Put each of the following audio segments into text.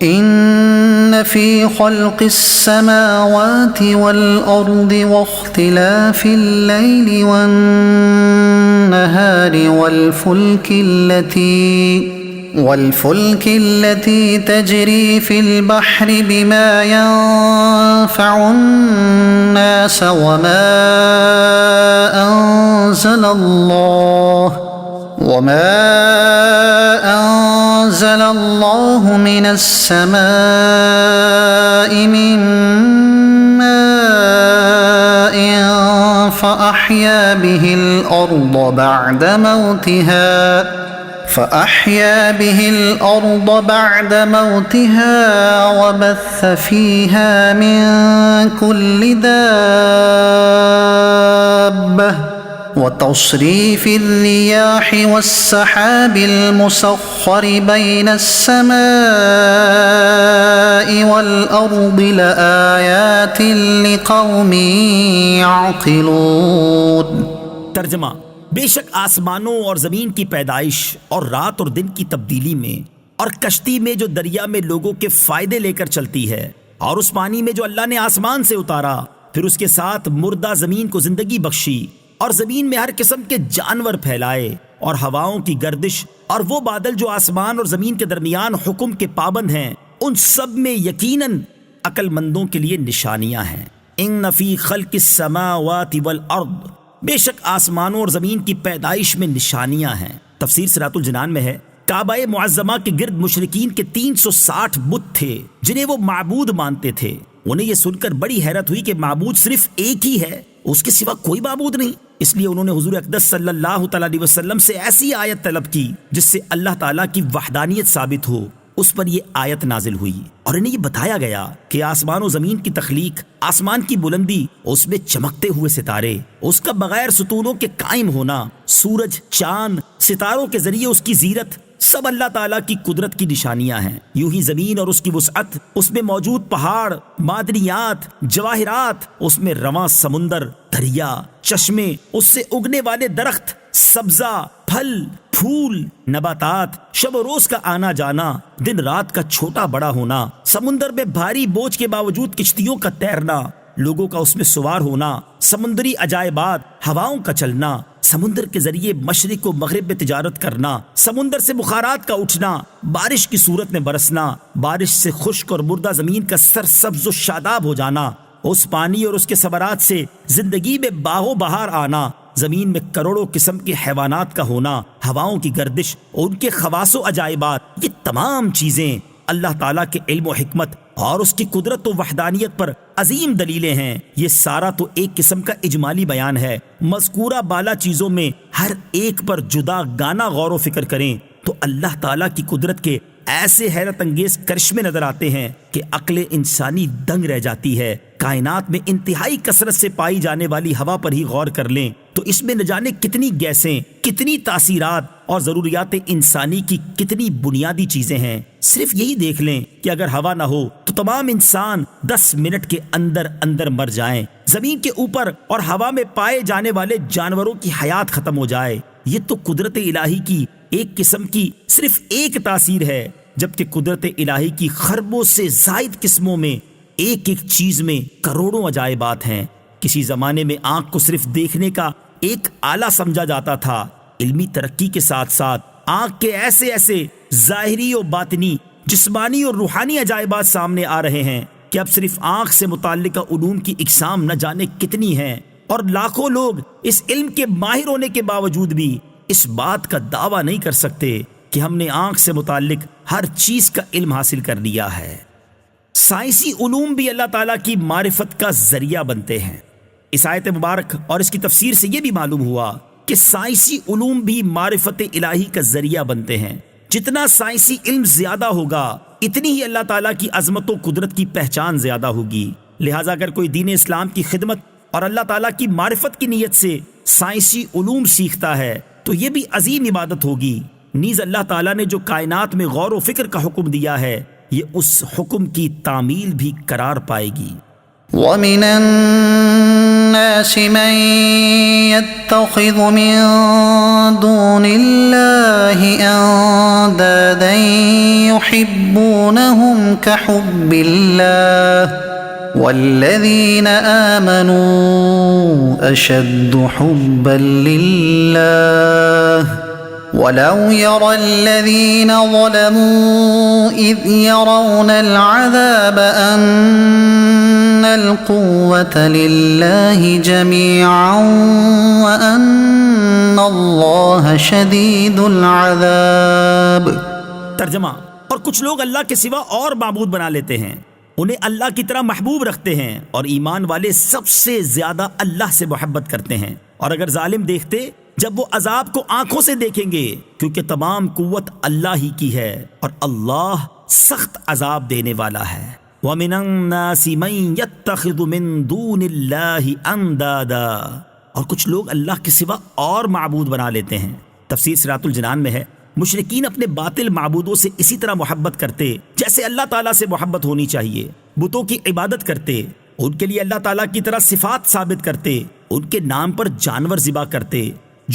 إن في خلق السماوات والأرض واختلاف الليل والنهار والفلك التي تجري في البحر بما ينفع الناس وما أنزل الله من السماء من ماء فأحيا به الأرض بعد موتها وبث فيها من كل دابة وتصريف الرياح والسحاب المسخر بين السماء والأرض لآيات لقوم يعقلون۔ ترجمہ: بے شک آسمانوں اور زمین کی پیدائش اور رات اور دن کی تبدیلی میں اور کشتی میں جو دریا میں لوگوں کے فائدے لے کر چلتی ہے اور اس پانی میں جو اللہ نے آسمان سے اتارا، پھر اس کے ساتھ مردہ زمین کو زندگی بخشی اور زمین میں ہر قسم کے جانور پھیلائے اور ہواؤں کی گردش اور وہ بادل جو آسمان اور زمین کے درمیان حکم کے پابند ہیں، ان سب میں یقیناً عقل مندوں کے لیے نشانیاں ہیں۔ ان فی خلق السماوات والارض، بے شک آسمانوں اور زمین کی پیدائش میں نشانیاں ہیں۔ تفسیر صراط الجنان میں ہے، کعبہ معظمہ کے گرد مشرکین کے 360 بت تھے جنہیں وہ معبود مانتے تھے۔ انہیں یہ سن کر بڑی حیرت ہوئی کہ معبود صرف ایک ہی ہے، اس کے سوا کوئی معبود نہیں۔ اس لیے انہوں نے حضور اقدس صلی اللہ تعالیٰ علیہ وسلم سے ایسی آیت طلب کی جس سے اللہ تعالیٰ کی وحدانیت ثابت ہو۔ اس پر یہ آیت نازل ہوئی اور انہیں یہ بتایا گیا کہ آسمان و زمین کی تخلیق، آسمان کی بلندی، اس میں چمکتے ہوئے ستارے، اس کا بغیر ستونوں کے قائم ہونا، سورج، چاند، ستاروں کے ذریعے اس کی زیرت، سب اللہ تعالیٰ کی قدرت کی نشانیاں ہیں۔ یوں ہی زمین اور اس کی وسعت، اس میں موجود پہاڑ، معدنیات، جواہرات، اس میں رواں سمندر، دریا، چشمے، اس سے اگنے والے درخت، سبزہ، پھل، پھول، نباتات، شب و روز کا آنا جانا، دن رات کا چھوٹا بڑا ہونا، سمندر میں بھاری بوجھ کے باوجود کشتیوں کا تیرنا، لوگوں کا اس میں سوار ہونا، سمندری عجائبات، ہواؤں کا چلنا، سمندر کے ذریعے مشرق و مغرب میں تجارت کرنا، سمندر سے بخارات کا اٹھنا، بارش کی صورت میں برسنا، بارش سے خشک اور مردہ زمین کا سرسبز و شاداب ہو جانا، اس پانی اور اس کے ثمرات سے زندگی میں باغ و بہار آنا، زمین میں کروڑوں قسم کے حیوانات کا ہونا، ہواؤں کی گردش اور ان کے خواص و عجائبات، یہ تمام چیزیں اللہ تعالیٰ کے علم و حکمت اور اس کی قدرت و وحدانیت پر عظیم دلیلیں ہیں۔ یہ سارا تو ایک قسم کا اجمالی بیان ہے۔ مذکورہ بالا چیزوں میں ہر ایک پر جدا گانا غور و فکر کریں تو اللہ تعالیٰ کی قدرت کے ایسے حیرت انگیز کرشمے نظر آتے ہیں کہ عقل انسانی دنگ رہ جاتی ہے۔ کائنات میں انتہائی کثرت سے پائی جانے والی ہوا پر ہی غور کر لیں تو اس میں نہ جانے کتنی گیسیں، کتنی تاثیرات اور ضروریات انسانی کی کتنی بنیادی چیزیں ہیں۔ صرف یہی دیکھ لیں کہ اگر ہوا نہ ہو تو تمام انسان 10 منٹ کے اندر اندر مر جائیں، زمین کے اوپر اور ہوا میں پائے جانے والے جانوروں کی حیات ختم ہو جائے۔ یہ تو قدرت الہی کی ایک قسم کی صرف ایک تاثیر ہے، جبکہ قدرت الہی کی خربوں سے زائد قسموں میں ایک ایک چیز میں کروڑوں عجائبات ہیں۔ کسی زمانے میں آنکھ کو صرف دیکھنے کا ایک آلہ سمجھا جاتا تھا، علمی ترقی کے ساتھ ساتھ آنکھ کے ایسے ایسے ظاہری و باطنی، جسمانی اور روحانی عجائبات سامنے آ رہے ہیں کہ اب صرف آنکھ سے متعلقہ علوم کی اقسام نہ جانے کتنی ہیں، اور لاکھوں لوگ اس علم کے ماہر ہونے کے باوجود بھی اس بات کا دعویٰ نہیں کر سکتے کہ ہم نے آنکھ سے متعلق ہر چیز کا علم حاصل کر لیا ہے۔ سائنسی علوم بھی اللہ تعالیٰ کی معرفت کا ذریعہ بنتے ہیں۔ اس آیت مبارک اور اس کی تفسیر سے یہ بھی معلوم ہوا کہ سائنسی علوم بھی معرفت الہی کا ذریعہ بنتے ہیں۔ جتنا سائنسی علم زیادہ ہوگا اتنی ہی اللہ تعالیٰ کی عظمت و قدرت کی پہچان زیادہ ہوگی۔ لہٰذا اگر کوئی دین اسلام کی خدمت اور اللہ تعالیٰ کی معرفت کی نیت سے سائنسی علوم سیکھتا ہے تو یہ بھی عظیم عبادت ہوگی۔ نیز اللہ تعالیٰ نے جو کائنات میں غور و فکر کا حکم دیا ہے یہ اس حکم کی تعمیل بھی قرار پائے گی۔ وَمِنَ الناس من يتخذ من دون الله أندادا يحبونهم كحب الله والذين آمنوا أشد حبا لله ولو يرى الذين ظلموا إذ يرون العذاب أن القوة لله جميعا وأن الله شديد العذاب. ترجمہ: اور کچھ لوگ اللہ کے سوا اور معبود بنا لیتے ہیں، انہیں اللہ کی طرح محبوب رکھتے ہیں، اور ایمان والے سب سے زیادہ اللہ سے محبت کرتے ہیں. اور اگر ظالم دیکھتے جب وہ عذاب کو آنکھوں سے دیکھیں گے، کیونکہ تمام قوت اللہ ہی کی ہے اور اللہ سخت عذاب دینے والا ہے. وَمِنَ النَّاسِ مَن يَتَّخِذُ مِن دُونِ اللَّهِ أَندَادًا، اور کچھ لوگ اللہ کے سوا اور معبود بنا لیتے ہیں. تفسیر صراط الجنان میں ہے، مشرکین اپنے باطل معبودوں سے اسی طرح محبت کرتے جیسے اللہ تعالیٰ سے محبت ہونی چاہیے. بتوں کی عبادت کرتے، ان کے لیے اللہ تعالیٰ کی طرح صفات ثابت کرتے، ان کے نام پر جانور ذبح کرتے.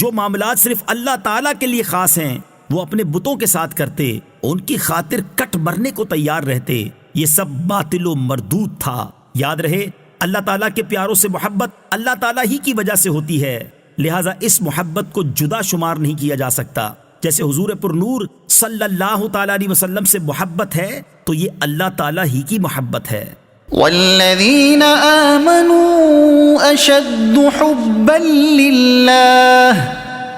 جو معاملات صرف اللہ تعالیٰ کے لیے خاص ہیں وہ اپنے بتوں کے ساتھ کرتے، ان کی خاطر کٹ مرنے کو تیار رہتے. یہ سب باطل و مردود تھا. یاد رہے، اللہ تعالیٰ کے پیاروں سے محبت اللہ تعالیٰ ہی کی وجہ سے ہوتی ہے، لہٰذا اس محبت کو جدا شمار نہیں کیا جا سکتا. جیسے حضور پر نور صلی اللہ تعالیٰ علیہ وسلم سے محبت ہے تو یہ اللہ تعالیٰ ہی کی محبت ہے. والذین آمنوا اشد حبا للہ،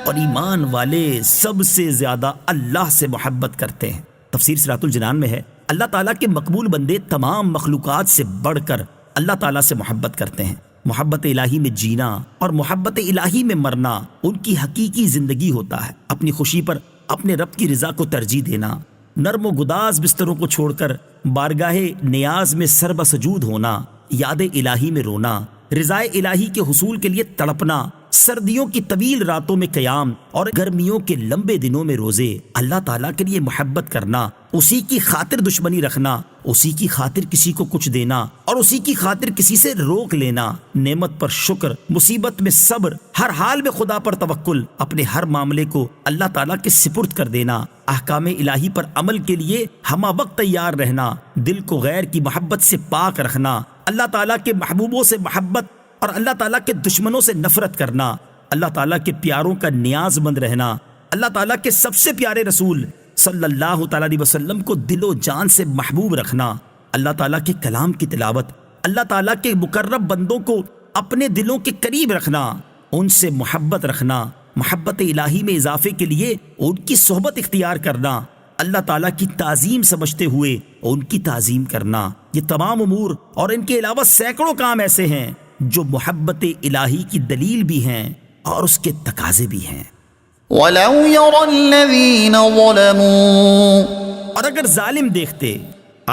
اور ایمان والے سب سے زیادہ اللہ سے محبت کرتے ہیں. تفسیر صراط الجنان میں ہے، اللہ تعالیٰ کے مقبول بندے تمام مخلوقات سے بڑھ کر اللہ تعالیٰ سے محبت کرتے ہیں. محبت الہی میں جینا اور محبت الہی میں مرنا ان کی حقیقی زندگی ہوتا ہے. اپنی خوشی پر اپنے رب کی رضا کو ترجیح دینا، نرم و گداز بستروں کو چھوڑ کر بارگاہ نیاز میں سر بسجود ہونا، یاد الہی میں رونا، رضائے الہی کے حصول کے لیے تڑپنا، سردیوں کی طویل راتوں میں قیام اور گرمیوں کے لمبے دنوں میں روزے، اللہ تعالیٰ کے لیے محبت کرنا، اسی کی خاطر دشمنی رکھنا، اسی کی خاطر کسی کو کچھ دینا اور اسی کی خاطر کسی سے روک لینا، نعمت پر شکر، مصیبت میں صبر، ہر حال میں خدا پر توکل، اپنے ہر معاملے کو اللہ تعالیٰ کے سپرد کر دینا، احکام الہی پر عمل کے لیے ہمہ وقت تیار رہنا، دل کو غیر کی محبت سے پاک رکھنا، اللہ تعالیٰ کے محبوبوں سے محبت اور اللہ تعالیٰ کے دشمنوں سے نفرت کرنا، اللہ تعالیٰ کے پیاروں کا نیاز مند رہنا، اللہ تعالیٰ کے سب سے پیارے رسول صلی اللہ تعالیٰ علیہ وسلم کو دل و جان سے محبوب رکھنا، اللہ تعالیٰ کے کلام کی تلاوت، اللہ تعالیٰ کے مقرب بندوں کو اپنے دلوں کے قریب رکھنا، ان سے محبت رکھنا، محبت الہی میں اضافے کے لیے ان کی صحبت اختیار کرنا، اللہ تعالیٰ کی تعظیم سمجھتے ہوئے ان کی تعظیم کرنا. یہ تمام امور اور ان کے علاوہ سینکڑوں کام ایسے ہیں جو محبت الہی کی دلیل بھی ہیں اور اس کے تقاضے بھی ہیں. وَلَوْ يَرَى الَّذِينَ ظَلَمُوا، اور اگر ظالم دیکھتے،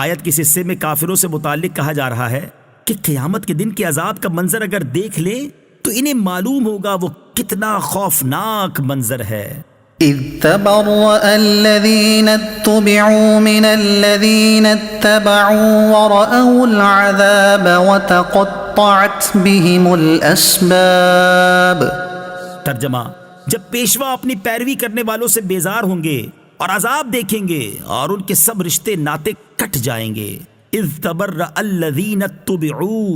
آیت کے حصے میں کافروں سے متعلق کہا جا رہا ہے کہ قیامت کے دن کے عذاب کا منظر اگر دیکھ لیں تو انہیں معلوم ہوگا وہ کتنا خوفناک منظر ہے. إِذْ تَبَرَّأَ الَّذِينَ اتُّبِعُوا مِنَ الَّذِينَ اتَّبَعُوا وَرَأَوُا الْعَذَابَ وَتَقَطَّعَتْ بِهِمُ الْأَسْبَابُ. ترجمہ: جب پیشوا اپنی پیروی کرنے والوں سے بیزار ہوں گے اور عذاب دیکھیں گے اور ان کے سب رشتے ناطے کٹ جائیں گے. اذ تبرأ الذین اتبعوا،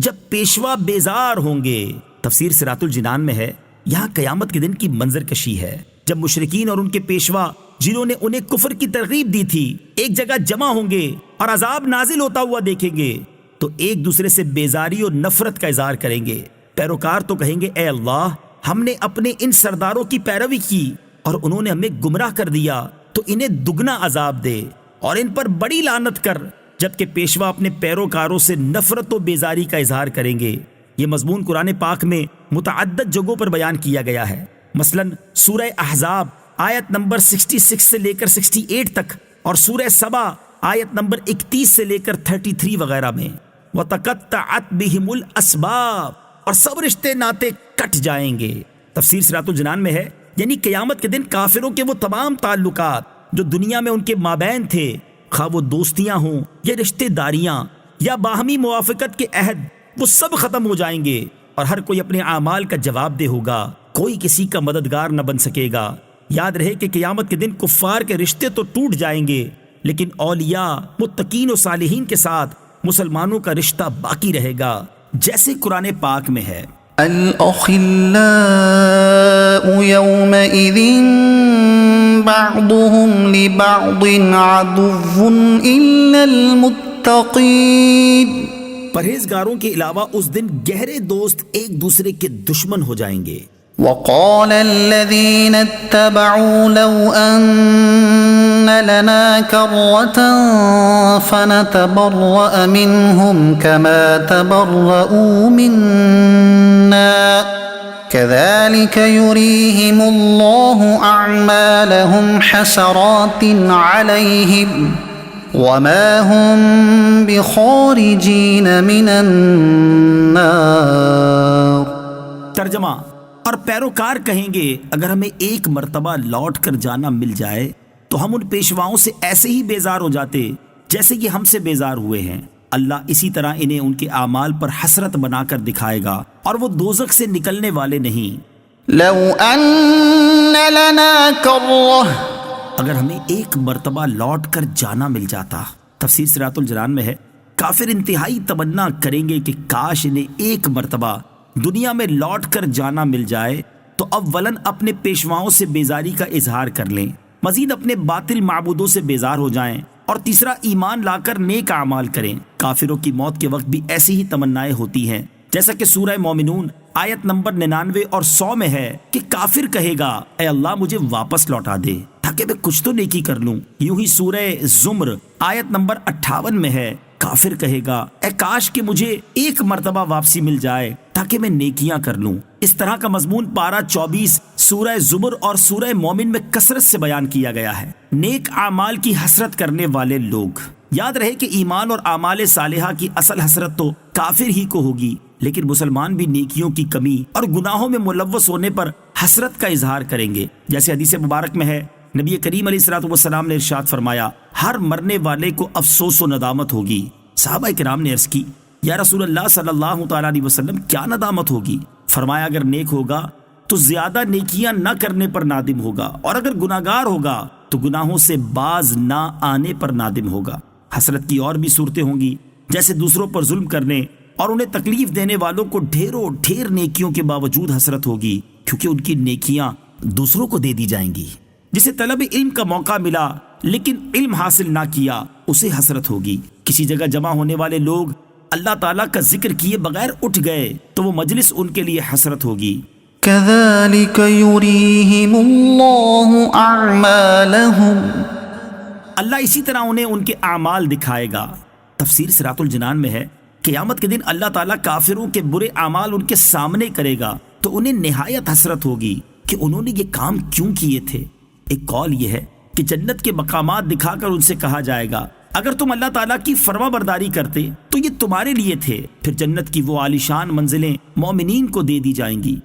جب پیشوا بیزار ہوں گے. تفسیر صراط الجنان میں ہے، یہاں قیامت کے دن کی منظر کشی ہے جب مشرکین اور ان کے پیشوا جنہوں نے انہیں کفر کی ترغیب دی تھی ایک جگہ جمع ہوں گے اور عذاب نازل ہوتا ہوا دیکھیں گے تو ایک دوسرے سے بیزاری اور نفرت کا اظہار کریں گے. پیروکار تو کہیں گے، اے اللہ، ہم نے اپنے ان سرداروں کی پیروی کی اور انہوں نے ہمیں گمراہ کر دیا، تو انہیں دگنا عذاب دے اور ان پر بڑی لعنت کر. جبکہ پیشوا اپنے پیروکاروں سے نفرت و بیزاری کا اظہار کریں گے. یہ مضمون قرآن پاک میں متعدد جگہوں پر بیان کیا گیا ہے، مثلا سورہ احزاب آیت نمبر 66 سے لے کر 68 تک اور سورہ سبا آیت نمبر 31 سے لے کر 33 وغیرہ میں. وَتَقَطَّعَتْ بِهِمُ الْأَسْبَابُ، اور سب رشتے ناطے کٹ جائیں گے. تفسیر صراط الجنان میں ہے، یعنی قیامت کے دن کافروں کے وہ تمام تعلقات جو دنیا میں ان کے مابین تھے، خواہ وہ دوستیاں ہوں یا رشتے داریاں یا باہمی موافقت کے عہد، وہ سب ختم ہو جائیں گے اور ہر کوئی اپنے اعمال کا جواب دہ ہوگا، کوئی کسی کا مددگار نہ بن سکے گا۔ یاد رہے کہ قیامت کے دن کفار کے رشتے تو ٹوٹ جائیں گے، لیکن اولیاء، متقین و صالحین کے ساتھ مسلمانوں کا رشتہ باقی رہے گا، جیسے قرآن پاک میں ہے۔ الأخلاء يومئذ بعضهم لبعض عدو إلا المتقين۔ پرہیزگاروں کے علاوہ اس دن گہرے دوست ایک دوسرے کے دشمن ہو جائیں گے۔ وقال الذين اتبعوا لو أن لنا كرة فنتبرأ منهم كما تبرؤوا منا كذلك يريهم الله أعمالهم حسرات عليهم وما هم بخارجين من النار۔ ترجمہ، اور پیروکار کہیں گے اگر ہمیں ایک مرتبہ لوٹ کر جانا مل جائے تو ہم ان پیشواؤں سے ایسے ہی بیزار ہو جاتے جیسے یہ ہم سے بیزار ہوئے ہیں۔ اللہ اسی طرح انہیں ان کے اعمال پر حسرت بنا کر دکھائے گا اور وہ دوزخ سے نکلنے والے نہیں۔ لو ان لنا کرہ، اگر ہمیں ایک مرتبہ لوٹ کر جانا مل جاتا۔ تفسیر صراط الجنان میں ہے، کافر انتہائی تمنا کریں گے کہ کاش انہیں ایک مرتبہ دنیا میں لوٹ کر جانا مل جائے تو اولاً اپنے پیشواؤں سے بیزاری کا اظہار کر لیں، مزید اپنے باطل معبودوں سے بیزار ہو جائیں، اور تیسرا ایمان لا کر نیک اعمال کریں۔ کافروں کی موت کے وقت بھی ایسی ہی تمنائیں ہوتی ہیں، جیسا کہ سورہ مومنون آیت نمبر 99 اور 100 میں ہے کہ کافر کہے گا اے اللہ مجھے واپس لوٹا دے تاکہ میں کچھ تو نیکی کر لوں۔ یوں ہی سورہ زمر آیت نمبر 58 میں ہے، کافر کہے گا اے کاش کہ مجھے ایک مرتبہ واپسی مل جائے تاکہ میں نیکیاں کر لوں۔ اس طرح کا مضمون پارہ 24 سورہ زمر اور سورہ مومن میں کثرت سے بیان کیا گیا ہے۔ نیک اعمال کی حسرت کرنے والے لوگ، یاد رہے کہ ایمان اور اعمال صالحہ کی اصل حسرت تو کافر ہی کو ہوگی، لیکن مسلمان بھی نیکیوں کی کمی اور گناہوں میں ملوث ہونے پر حسرت کا اظہار کریں گے، جیسے حدیث مبارک میں ہے، نبی کریم علیہ الصلوۃ والسلام نے ارشاد فرمایا ہر مرنے والے کو افسوس و ندامت ہوگی۔ صحابہ کرام نے عرض کی یا رسول اللہ صلی اللہ تعالیٰ علیہ وسلم کیا ندامت ہوگی؟ فرمایا اگر نیک ہوگا تو زیادہ نیکیاں نہ کرنے پر نادم ہوگا، اور اگر گناہگار ہوگا تو گناہوں سے باز نہ آنے پر نادم ہوگا۔ حسرت کی اور بھی صورتیں ہوں گی، جیسے دوسروں پر ظلم کرنے اور انہیں تکلیف دینے والوں کو ڈھیروں ڈھیر نیکیوں کے باوجود حسرت ہوگی، کیونکہ ان کی نیکیاں دوسروں کو دے دی جائیں گی۔ جسے طلب علم کا موقع ملا لیکن علم حاصل نہ کیا، اسے حسرت ہوگی۔ کسی جگہ جمع ہونے والے لوگ اللہ تعالیٰ کا ذکر کیے بغیر اٹھ گئے تو وہ مجلس ان کے لیے حسرت ہوگی۔ كذلك يريهم الله أعمالهم، اللہ اسی طرح انہیں ان کے اعمال دکھائے گا۔ تفسیر صراط الجنان میں ہے، قیامت کے دن اللہ تعالیٰ کافروں کے برے اعمال ان کے سامنے کرے گا تو انہیں نہایت حسرت ہوگی کہ انہوں نے یہ کام کیوں کیے تھے۔ ایک قول یہ ہے کہ جنت کے مقامات دکھا کر ان سے کہا جائے گا اگر تم اللہ تعالیٰ کی فرما برداری کرتے تو یہ تمہارے لیے تھے، پھر جنت کی وہ عالیشان منزلیں مومنین کو دے دی جائیں گی۔